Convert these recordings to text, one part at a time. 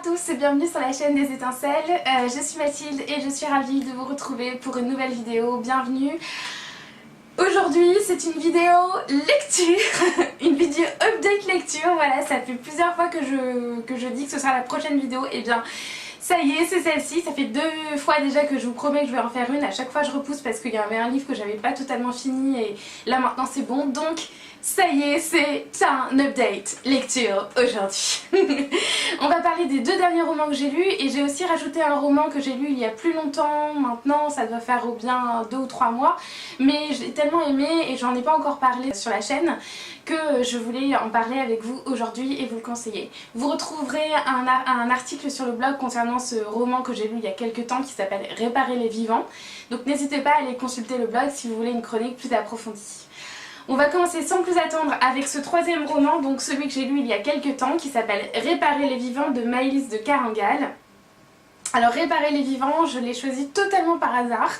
tous et bienvenue sur la chaîne des étincelles. Je suis Mathilde et je suis ravie de vous retrouver pour une nouvelle vidéo. Bienvenue. Aujourd'hui c'est une vidéo lecture, une vidéo update lecture. Voilà, ça fait plusieurs fois que je dis que ce sera la prochaine vidéo. Et bien ça y est, c'est celle-ci. Ça fait 2 fois déjà que je vous promets que je vais en faire une. À chaque fois je repousse parce qu'il y avait un livre que j'avais pas totalement fini et là maintenant c'est bon. Donc ça y est, c'est un update lecture aujourd'hui. On va parler des 2 derniers romans que j'ai lus et j'ai aussi rajouté un roman que j'ai lu il y a plus longtemps. Maintenant ça doit faire au bien 2 ou 3 mois, mais je l'ai tellement aimé et j'en ai pas encore parlé sur la chaîne que je voulais en parler avec vous aujourd'hui et vous le conseiller. Vous retrouverez un article sur le blog concernant ce roman que j'ai lu il y a quelques temps qui s'appelle Réparer les vivants, donc n'hésitez pas à aller consulter le blog si vous voulez une chronique plus approfondie. On va commencer sans plus attendre avec ce 3e roman, donc celui que j'ai lu il y a quelques temps, qui s'appelle Réparer les vivants de Maëlys de Carangal. Alors Réparer les vivants, je l'ai choisi totalement par hasard.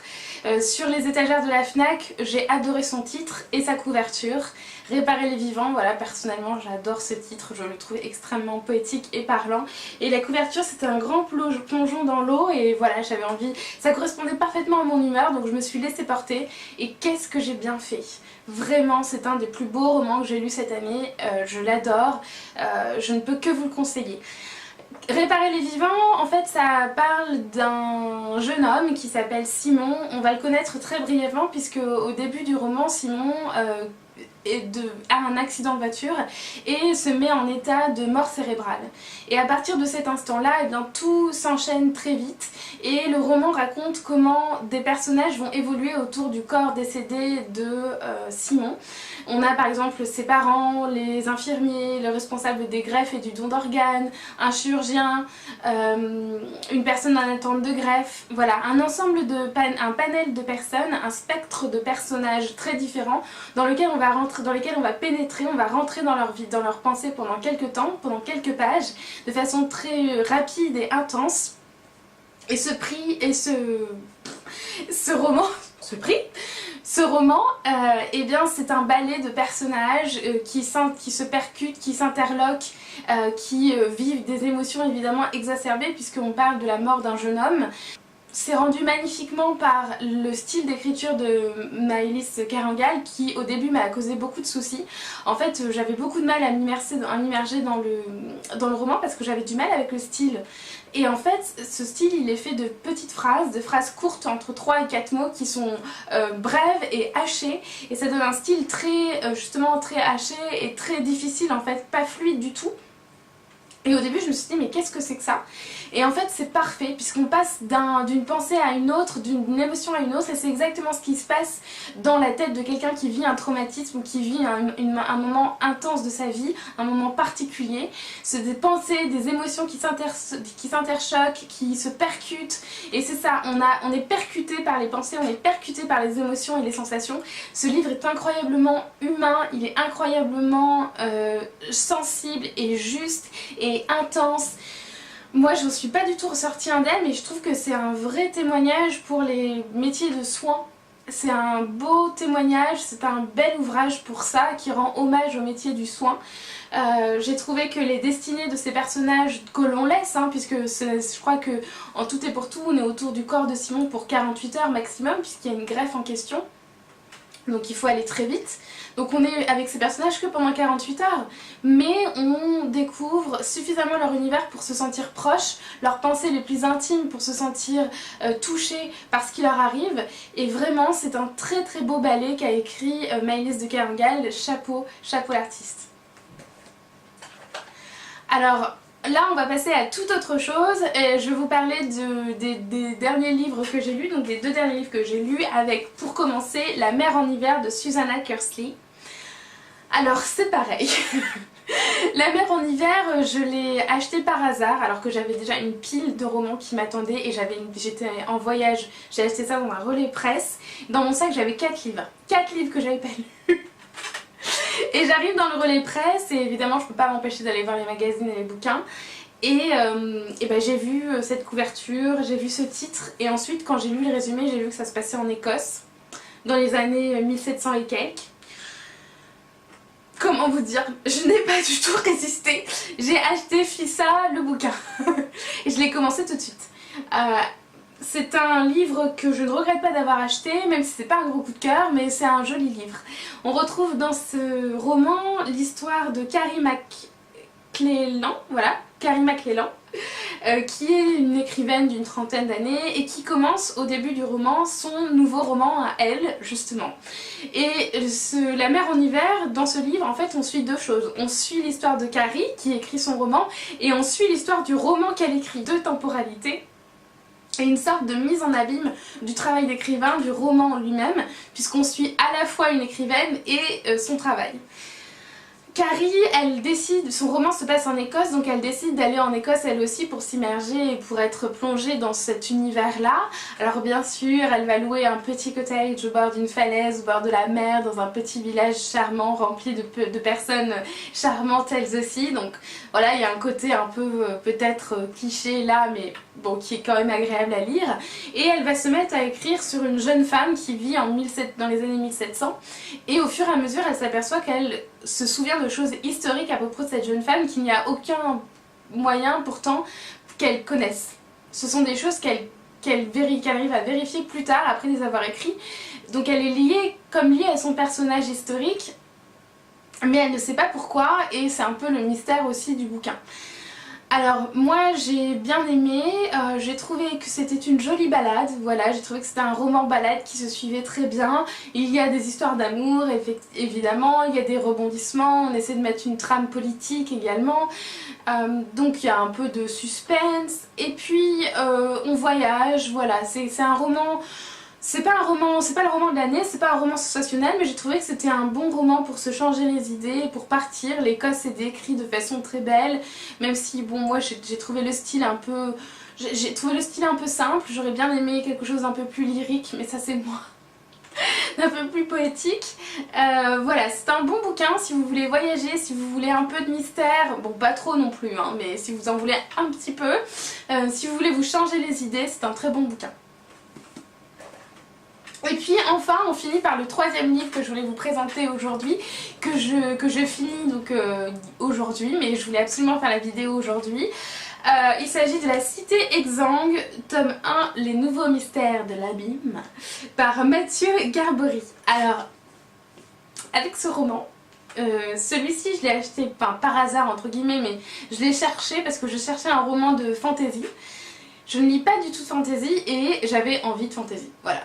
Sur les étagères de la FNAC, j'ai adoré son titre et sa couverture. Réparer les vivants, voilà, personnellement j'adore ce titre, je le trouve extrêmement poétique et parlant. Et la couverture, c'était un grand plongeon dans l'eau et voilà, j'avais envie, ça correspondait parfaitement à mon humeur, donc je me suis laissée porter. Et qu'est-ce que j'ai bien fait! Vraiment, c'est un des plus beaux romans que j'ai lu cette année, je l'adore, je ne peux que vous le conseiller. Réparer les vivants, en fait ça parle d'un jeune homme qui s'appelle Simon. On va le connaître très brièvement puisque au début du roman, Simon a un accident de voiture et se met en état de mort cérébrale. Et à partir de cet instant-là, eh bien, tout s'enchaîne très vite et le roman raconte comment des personnages vont évoluer autour du corps décédé de Simon. On a par exemple ses parents, les infirmiers, le responsable des greffes et du don d'organes, un chirurgien, une personne en attente de greffe, voilà, un ensemble un panel de personnes, un spectre de personnages très différents dans lequel on va pénétrer, on va rentrer dans leur vie, dans leurs pensées pendant quelques temps, pendant quelques pages, de façon très rapide et intense. Et ce roman, eh bien c'est un ballet de personnages qui se percutent, qui s'interloquent, qui vivent des émotions évidemment exacerbées puisqu'on parle de la mort d'un jeune homme. C'est rendu magnifiquement par le style d'écriture de Maëlys Carangal qui au début m'a causé beaucoup de soucis. En fait j'avais beaucoup de mal à m'immerger dans le roman parce que j'avais du mal avec le style. Et en fait ce style il est fait de petites phrases, de phrases courtes entre 3 et 4 mots qui sont brèves et hachées. Et ça donne un style justement très haché et très difficile en fait, pas fluide du tout. Et au début je me suis dit mais qu'est-ce que c'est que ça? Et en fait c'est parfait puisqu'on passe d'une pensée à une autre, d'une émotion à une autre et c'est exactement ce qui se passe dans la tête de quelqu'un qui vit un traumatisme ou qui vit un moment intense de sa vie, un moment particulier. C'est des pensées, des émotions qui s'interchoquent, qui se percutent et c'est ça, on est percuté par les pensées, on est percuté par les émotions et les sensations. Ce livre est incroyablement humain, il est incroyablement sensible et juste et intense. Moi je ne suis pas du tout ressortie indemne et je trouve que c'est un vrai témoignage pour les métiers de soins. C'est un beau témoignage, c'est un bel ouvrage pour ça qui rend hommage au métier du soin. J'ai trouvé que les destinées de ces personnages que l'on laisse, puisque je crois que en tout et pour tout on est autour du corps de Simon pour 48 heures maximum puisqu'il y a une greffe en question. Donc il faut aller très vite. Donc on est avec ces personnages que pendant 48 heures. Mais on découvre suffisamment leur univers pour se sentir proche, leurs pensées les plus intimes pour se sentir touché par ce qui leur arrive. Et vraiment c'est un très très beau ballet qu'a écrit Maëlys de Carangal. Chapeau, chapeau l'artiste. Alors là on va passer à toute autre chose et je vais vous parler des derniers livres que j'ai lus, donc des 2 derniers livres que j'ai lus avec pour commencer La mer en hiver de Susanna Kersley. Alors c'est pareil, La mer en hiver je l'ai acheté par hasard alors que j'avais déjà une pile de romans qui m'attendaient et j'étais en voyage, j'ai acheté ça dans un relais presse. Dans mon sac j'avais 4 livres, 4 livres que j'avais pas lus. Et j'arrive dans le relais presse et évidemment je peux pas m'empêcher d'aller voir les magazines et les bouquins. Et ben, j'ai vu cette couverture, j'ai vu ce titre et ensuite quand j'ai lu le résumé j'ai vu que ça se passait en Écosse dans les années 1700 et quelques. comment vous dire, je n'ai pas du tout résisté. J'ai acheté Fissa, le bouquin. Et je l'ai commencé tout de suite. C'est un livre que je ne regrette pas d'avoir acheté, même si c'est pas un gros coup de cœur, mais c'est un joli livre. On retrouve dans ce roman l'histoire de Carrie McClellan, voilà, Carrie McClellan, qui est une écrivaine d'une trentaine d'années et qui commence au début du roman son nouveau roman à elle, justement. Et La mer en hiver, dans ce livre, en fait, on suit deux choses. On suit l'histoire de Carrie, qui écrit son roman, et on suit l'histoire du roman qu'elle écrit, deux temporalités. Et une sorte de mise en abîme du travail d'écrivain, du roman lui-même, puisqu'on suit à la fois une écrivaine et son travail. Carrie, elle décide, son roman se passe en Écosse, donc elle décide d'aller en Écosse elle aussi pour s'immerger et pour être plongée dans cet univers-là. Alors bien sûr, elle va louer un petit cottage au bord d'une falaise, au bord de la mer, dans un petit village charmant, rempli de personnes charmantes elles aussi. Donc voilà, il y a un côté un peu peut-être cliché là, mais bon, qui est quand même agréable à lire. Et elle va se mettre à écrire sur une jeune femme qui vit dans les années 1700. Et au fur et à mesure, elle s'aperçoit qu'elle se souvient de choses historiques à propos de cette jeune femme qu'il n'y a aucun moyen pourtant qu'elle connaisse. Ce sont des choses qu'elle arrive à vérifier plus tard après les avoir écrits. Donc elle est liée à son personnage historique, mais elle ne sait pas pourquoi, et c'est un peu le mystère aussi du bouquin. Alors moi j'ai bien aimé, j'ai trouvé que c'était une jolie balade, voilà, j'ai trouvé que c'était un roman balade qui se suivait très bien. Il y a des histoires d'amour évidemment, il y a des rebondissements, on essaie de mettre une trame politique également, donc il y a un peu de suspense, et puis on voyage, voilà, c'est un roman... C'est pas le roman de l'année, c'est pas un roman sensationnel, mais j'ai trouvé que c'était un bon roman pour se changer les idées, pour partir. L'Écosse est décrit de façon très belle, même si bon moi j'ai trouvé le style un peu... J'ai trouvé le style un peu simple, j'aurais bien aimé quelque chose d'un peu plus lyrique, mais ça c'est moi. Un peu plus poétique. Voilà, c'est un bon bouquin si vous voulez voyager, si vous voulez un peu de mystère, bon pas trop non plus, hein, mais si vous en voulez un petit peu, si vous voulez vous changer les idées, c'est un très bon bouquin. Et puis enfin on finit par le troisième livre que je voulais vous présenter aujourd'hui, que je finis donc aujourd'hui, mais je voulais absolument faire la vidéo aujourd'hui. Il s'agit de La Cité Exsangue, tome 1, Les nouveaux mystères de l'abîme, par Mathieu Garbery. Alors, avec ce roman, celui-ci je l'ai acheté par hasard entre guillemets, mais je l'ai cherché parce que je cherchais un roman de fantasy. Je ne lis pas du tout de fantasy et j'avais envie de fantasy, voilà.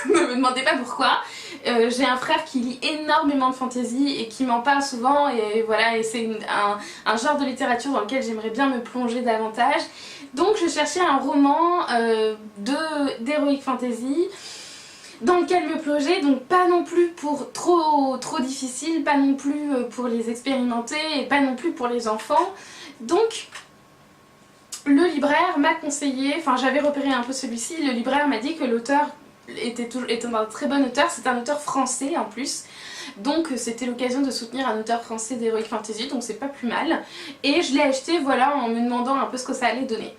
Ne me demandez pas pourquoi. J'ai un frère qui lit énormément de fantasy et qui m'en parle souvent, et voilà, et c'est un genre de littérature dans lequel j'aimerais bien me plonger davantage. Donc je cherchais un roman d'heroic fantasy dans lequel me plonger, donc pas non plus pour trop difficile, pas non plus pour les expérimenter et pas non plus pour les enfants. Donc le libraire m'a conseillé, enfin j'avais repéré un peu celui-ci, le libraire m'a dit que l'auteur était un très bon auteur, c'est un auteur français en plus, donc c'était l'occasion de soutenir un auteur français d'Heroic Fantasy, donc c'est pas plus mal, et je l'ai acheté voilà en me demandant un peu ce que ça allait donner.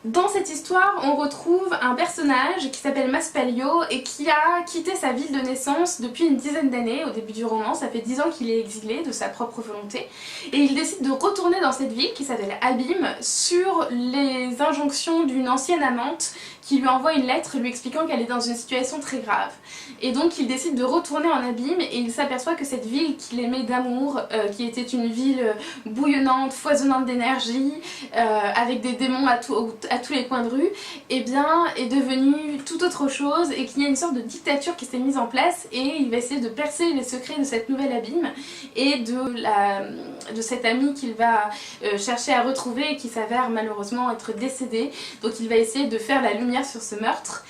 Dans cette histoire, on retrouve un personnage qui s'appelle Maspalio et qui a quitté sa ville de naissance depuis une dizaine d'années. Au début du roman, ça fait 10 ans qu'il est exilé de sa propre volonté. Et il décide de retourner dans cette ville qui s'appelle Abîme sur les injonctions d'une ancienne amante qui lui envoie une lettre lui expliquant qu'elle est dans une situation très grave. Et donc il décide de retourner en Abîme et il s'aperçoit que cette ville qu'il aimait d'amour, qui était une ville bouillonnante, foisonnante d'énergie, avec des démons à tous les coins de rue, eh bien est devenue tout autre chose et qu'il y a une sorte de dictature qui s'est mise en place, et il va essayer de percer les secrets de cette nouvelle Abîme et de cette amie qu'il va chercher à retrouver et qui s'avère malheureusement être décédée. Donc il va essayer de faire la lumière sur ce meurtre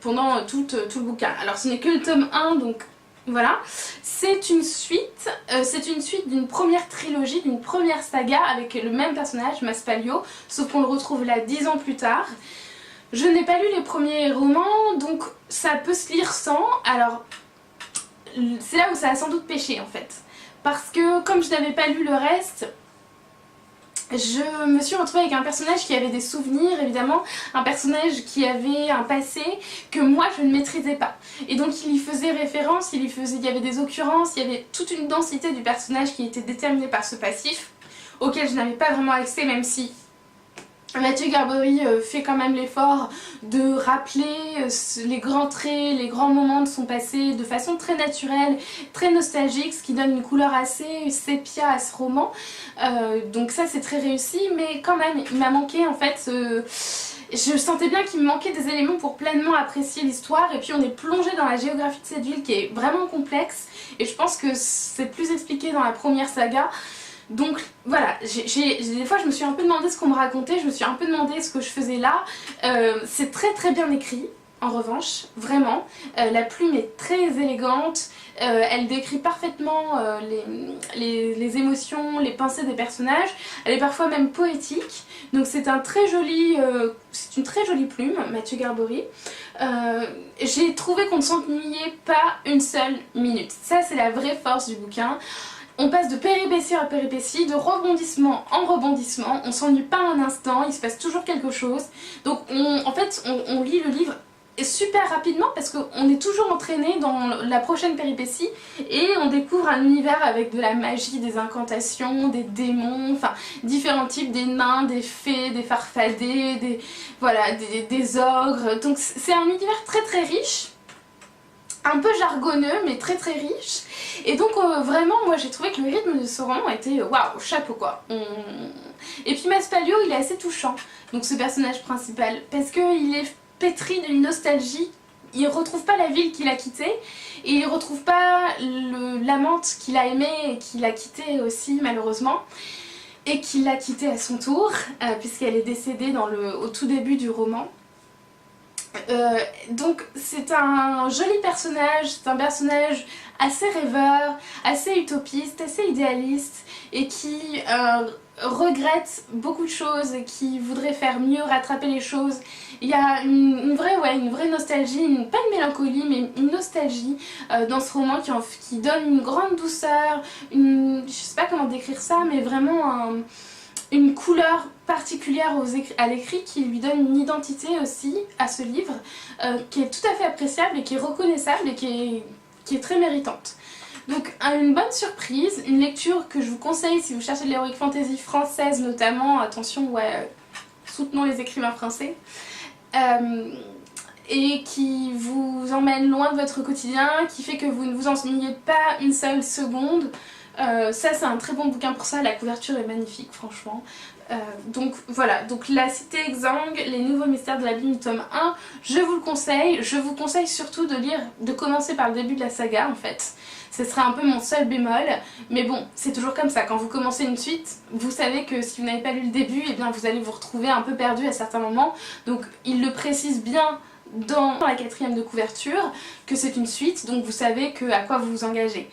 pendant tout le bouquin. Alors ce n'est que le tome 1, donc voilà. C'est une suite d'une première trilogie, d'une première saga avec le même personnage, Maspalio, sauf qu'on le retrouve là 10 ans plus tard. Je n'ai pas lu les premiers romans, donc ça peut se lire sans. Alors c'est là où ça a sans doute péché en fait, parce que comme je n'avais pas lu le reste, je me suis retrouvée avec un personnage qui avait des souvenirs, évidemment, un personnage qui avait un passé que moi je ne maîtrisais pas. Et donc il y faisait référence, il y avait des occurrences, il y avait toute une densité du personnage qui était déterminée par ce passif, auquel je n'avais pas vraiment accès, même si Mathieu Garbery fait quand même l'effort de rappeler les grands traits, les grands moments de son passé de façon très naturelle, très nostalgique, ce qui donne une couleur assez sépia à ce roman. Donc ça c'est très réussi, mais quand même il m'a manqué en fait... Je sentais bien qu'il me manquait des éléments pour pleinement apprécier l'histoire, et puis on est plongé dans la géographie de cette ville qui est vraiment complexe, et je pense que c'est plus expliqué dans la première saga. Donc voilà, des fois je me suis un peu demandé ce qu'on me racontait, je me suis un peu demandé ce que je faisais là. C'est très très bien écrit, en revanche, vraiment. La plume est très élégante, elle décrit parfaitement les émotions, les pensées des personnages. Elle est parfois même poétique, donc c'est une très jolie plume, Mathieu Garbery. J'ai trouvé qu'on ne s'ennuyait pas une seule minute. Ça c'est la vraie force du bouquin. On passe de péripétie à péripétie, de rebondissement en rebondissement, on s'ennuie pas un instant, il se passe toujours quelque chose. Donc on lit le livre super rapidement parce qu'on est toujours entraîné dans la prochaine péripétie et on découvre un univers avec de la magie, des incantations, des démons, enfin différents types, des nains, des fées, des farfadets, des ogres. Donc c'est un univers très très riche, un peu jargonneux mais très très riche, et donc vraiment moi j'ai trouvé que le rythme de ce roman était waouh, chapeau quoi. Et puis Maspalio il est assez touchant, donc ce personnage principal, parce qu'il est pétri d'une nostalgie. Il retrouve pas la ville qu'il a quittée, et il retrouve pas l'amante qu'il a aimée et qu'il a quittée aussi malheureusement, et qu'il l'a quittée à son tour, puisqu'elle est décédée au tout début du roman. Donc c'est un joli personnage, c'est un personnage assez rêveur, assez utopiste, assez idéaliste, et qui regrette beaucoup de choses et qui voudrait faire mieux, rattraper les choses. Il y a une vraie nostalgie, pas une mélancolie mais une nostalgie dans ce roman qui donne une grande douceur, je sais pas comment décrire ça, mais vraiment une couleur particulière à l'écrit qui lui donne une identité aussi à ce livre, qui est tout à fait appréciable et qui est reconnaissable et qui est très méritante. Donc une bonne surprise, une lecture que je vous conseille si vous cherchez de l'heroic fantasy française notamment, attention, soutenons les écrivains français, et qui vous emmène loin de votre quotidien, qui fait que vous ne vous ennuyez pas une seule seconde. Ça c'est un très bon bouquin pour ça, la couverture est magnifique franchement. Donc voilà, donc La Cité exsangue, les nouveaux mystères de l'abîme tome 1, je vous le conseille. Je vous conseille surtout de commencer par le début de la saga en fait. Ce sera un peu mon seul bémol, mais bon, c'est toujours comme ça, quand vous commencez une suite, vous savez que si vous n'avez pas lu le début, eh bien vous allez vous retrouver un peu perdu à certains moments. Donc il le précise bien dans la 4e de couverture que c'est une suite, donc vous savez à quoi vous vous engagez.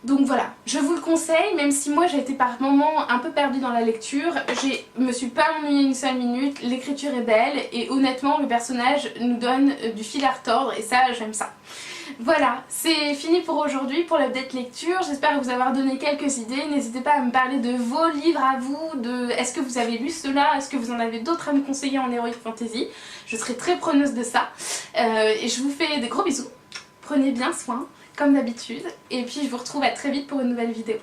Donc voilà, je vous le conseille, même si moi j'ai été par moments un peu perdue dans la lecture, je me suis pas ennuyée une seule minute, l'écriture est belle et honnêtement le personnage nous donne du fil à retordre et ça j'aime ça. Voilà, c'est fini pour aujourd'hui, pour l'update lecture. J'espère vous avoir donné quelques idées. N'hésitez pas à me parler de vos livres à vous, est-ce que vous avez lu cela, est-ce que vous en avez d'autres à me conseiller en heroic fantasy. Je serai très preneuse de ça. Et je vous fais des gros bisous. Prenez bien soin, comme d'habitude. Et puis je vous retrouve à très vite pour une nouvelle vidéo.